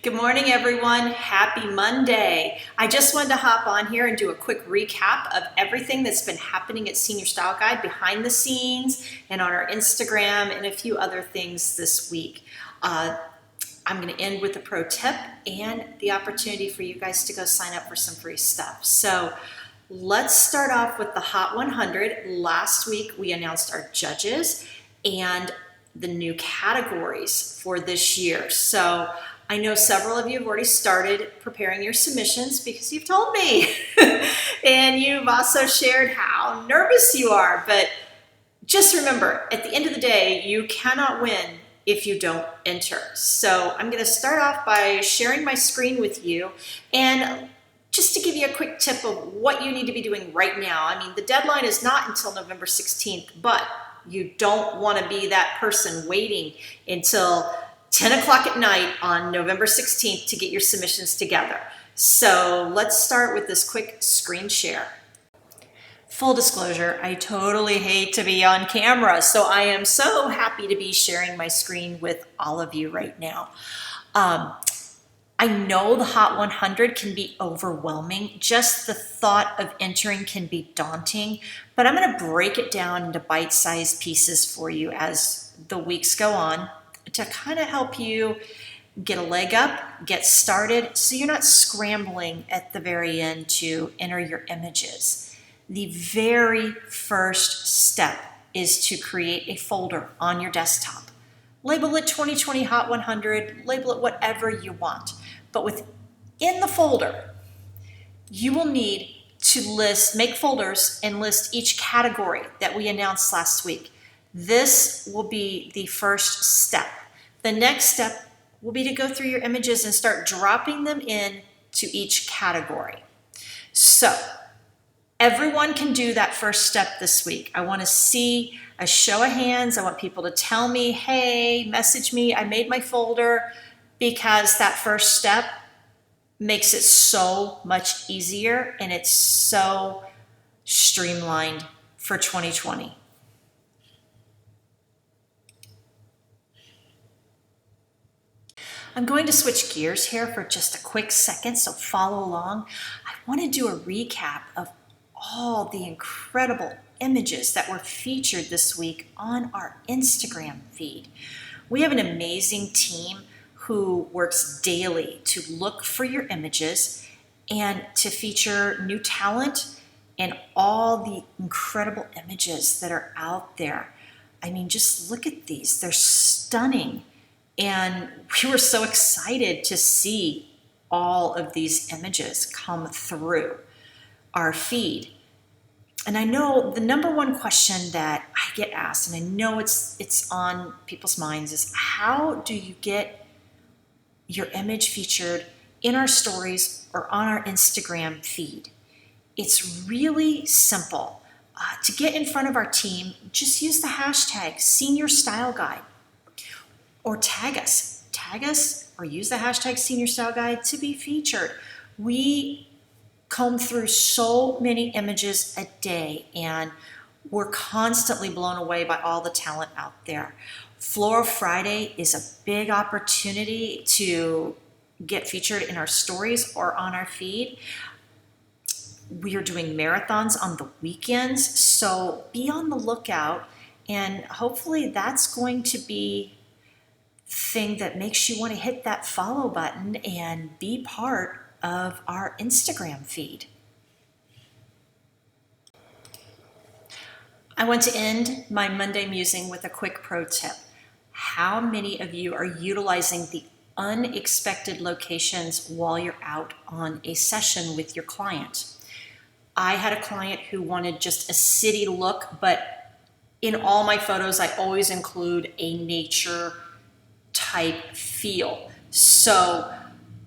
Good morning, everyone. Happy Monday. I just wanted to hop on here and do a quick recap of everything that's been happening at Senior Style Guide behind the scenes and on our Instagram and a few other things this week. I'm going to end with a pro tip and the opportunity for you guys to go sign up for some free stuff. So let's start off with the Hot 100. Last week, we announced our judges and the new categories for this year. So I know several of you have already started preparing your submissions because you've told me. And you've also shared how nervous you are. But just remember, at the end of the day, you cannot win if you don't enter. So I'm going to start off by sharing my screen with you and just to give you a quick tip of what you need to be doing right now. I mean, the deadline is not until November 16th, but you don't want to be that person waiting until 10 o'clock at night on November 16th to get your submissions together. So let's start with this quick screen share. Full disclosure, I totally hate to be on camera, so I am so happy to be sharing my screen with all of you right now. I know the Hot 100 can be overwhelming. Just the thought of entering can be daunting, but I'm going to break it down into bite-sized pieces for you as the weeks go on to kind of help you get a leg up, get started, so you're not scrambling at the very end to enter your images. The very first step is to create a folder on your desktop. Label it 2020 Hot 100, label it whatever you want. But within the folder, you will need to make folders and list each category that we announced last week. This will be the first step. The next step will be to go through your images and start dropping them in to each category. So everyone can do that first step this week. I want to see a show of hands. I want people to tell me, hey, message me, I made my folder, because that first step makes it so much easier and it's so streamlined for 2020. I'm going to switch gears here for just a quick second, so follow along. I want to do a recap of all the incredible images that were featured this week on our Instagram feed. We have an amazing team who works daily to look for your images and to feature new talent and all the incredible images that are out there. I mean, just look at these. They're stunning. And we were so excited to see all of these images come through our feed. And I know the number one question that I get asked, and I know it's on people's minds, is how do you get your image featured in our stories or on our Instagram feed? It's really simple. To get in front of our team, just use the hashtag Senior Style Guide. Or tag us or use the hashtag Senior Style Guide to be featured. We comb through so many images a day and we're constantly blown away by all the talent out there. Floral Friday is a big opportunity to get featured in our stories or on our feed. We are doing marathons on the weekends, so be on the lookout, and hopefully that's going to be thing that makes you want to hit that follow button and be part of our Instagram feed. I want to end my Monday musing with a quick pro tip. How many of you are utilizing the unexpected locations while you're out on a session with your client? I had a client who wanted just a city look, but in all my photos, I always include a nature type feel. So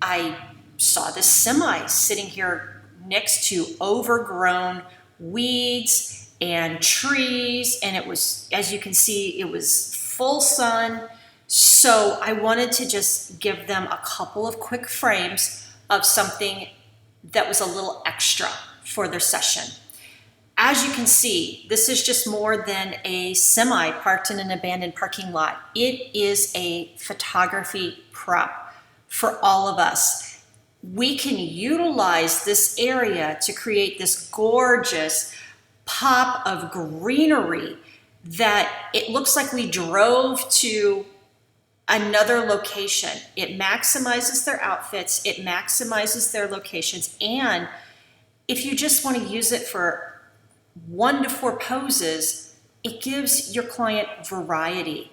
I saw this semi sitting here next to overgrown weeds and trees, and it was, as you can see, it was full sun. So I wanted to just give them a couple of quick frames of something that was a little extra for their session. As you can see, this is just more than a semi parked in an abandoned parking lot. It is a photography prop for all of us. We can utilize this area to create this gorgeous pop of greenery that it looks like we drove to another location. It maximizes their outfits, it maximizes their locations, and if you just want to use it for 1 to 4 poses, it gives your client variety.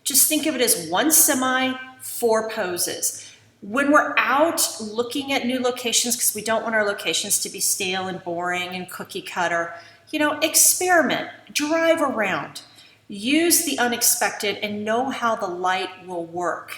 Just think of it as 1 semi, 4 poses. When we're out looking at new locations, because we don't want our locations to be stale and boring and cookie cutter, experiment, drive around, use the unexpected, and know how the light will work.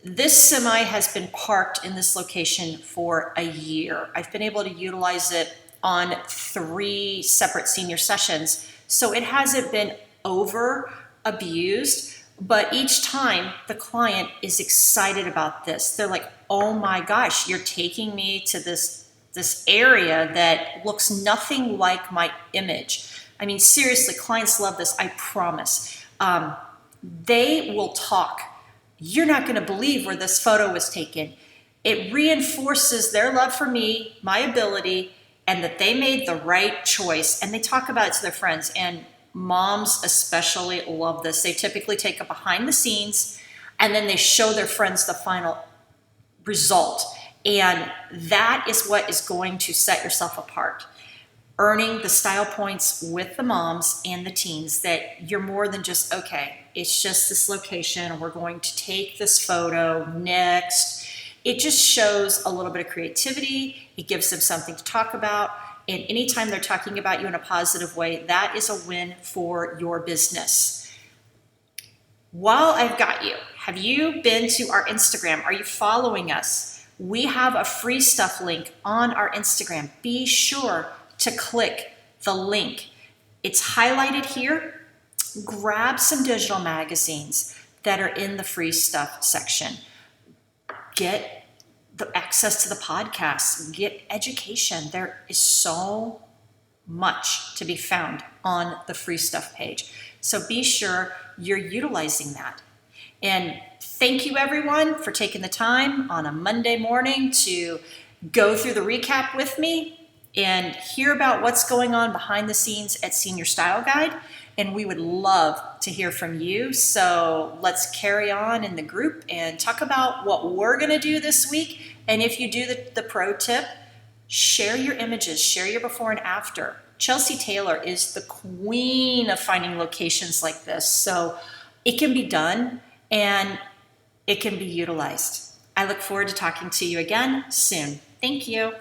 This semi has been parked in this location for a year. I've been able to utilize it on 3 separate senior sessions, so it hasn't been over abused, but each time the client is excited about this. They're like, oh my gosh, you're taking me to this area that looks nothing like my image. I mean, seriously, clients love this, I promise. They will talk. You're not going to believe where this photo was taken. It reinforces their love for me, my ability, and that they made the right choice. And they talk about it to their friends. And moms especially love this. They typically take a behind the scenes and then they show their friends the final result. And that is what is going to set yourself apart. Earning the style points with the moms and the teens that you're more than just, okay, it's just this location, we're going to take this photo next. It just shows a little bit of creativity. It gives them something to talk about. And anytime they're talking about you in a positive way, that is a win for your business. While I've got you, have you been to our Instagram? Are you following us? We have a free stuff link on our Instagram. Be sure to click the link. It's highlighted here. Grab some digital magazines that are in the free stuff section. Get the access to the podcasts, get education. There is so much to be found on the free stuff page. So be sure you're utilizing that. And thank you everyone for taking the time on a Monday morning to go through the recap with me and hear about what's going on behind the scenes at Senior Style Guide. And we would love to hear from you. So let's carry on in the group and talk about what we're going to do this week. And if you do the pro tip, share your images, share your before and after. Chelsea Taylor is the queen of finding locations like this. So it can be done and it can be utilized. I look forward to talking to you again soon. Thank you.